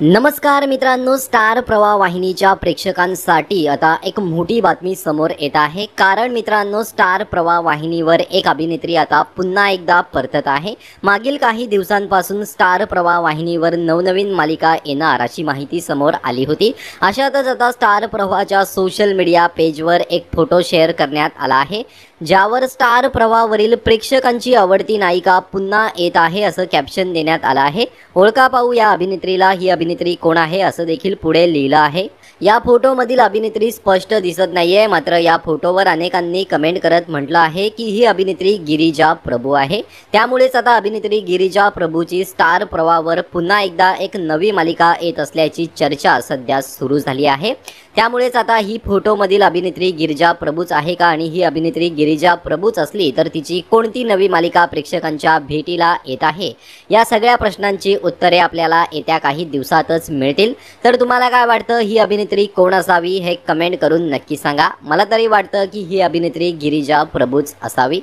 नमस्कार मित्रांनो, स्टार प्रवाह वाहिनीच्या प्रेक्षकांसाठी आता एक मोठी बातमी समोर येत आहे। कारण मित्रांनो, स्टार प्रवाह वाहिनीवर एक अभिनेत्री आता पुन्हा एकदा परतत आहे। मागील काही दिवसांपासून स्टार प्रवाह वाहिनीवर नवनवीन मालिका येणार अशी माहिती समोर आली होती। अशातच आता स्टार प्रवाहच्या सोशल मीडिया पेजवर एक फोटो शेअर करण्यात आला आहे, ज्यावर स्टार प्रवाहावरील प्रेक्षकांची आवडती नायिका पुन्हा येत आहे असं कॅप्शन देण्यात आलं आहे। ओळखा पाहू या अभिनेत्रीला, ही अभिनेत्री कोण आहे असं देखील पुढे लिहिलं आहे। या फोटोमधील अभिनेत्री स्पष्ट दिसत नाहीये, मात्र या फोटोवर अनेकांनी कमेंट करत म्हटलं आहे की ही अभिनेत्री गिरिजा प्रभू आहे। त्यामुळेच आता अभिनेत्री गिरिजा प्रभूची स्टार प्रवाहावर पुन्हा एकदा एक नवी मालिका येत असल्याची चर्चा सध्या सुरू झाली आहे। त्यामुळेच आता ही फोटोमधील अभिनेत्री गिरिजा प्रभूच आहे का, आणि ही अभिनेत्री गिरिजा प्रभूच असली तर तिची कोणती नवी मालिका प्रेक्षकांच्या भेटीला येत आहे, या सगळ्या प्रश्नांची उत्तरे आपल्याला येत्या काही दिवसातच मिळतील। तर तुम्हाला काय वाटतं, ही अभिनेत्री कोण असावी हे कमेंट करून नक्की सांगा। मला तरी वाटतं की ही अभिनेत्री गिरिजा प्रभूच असावी।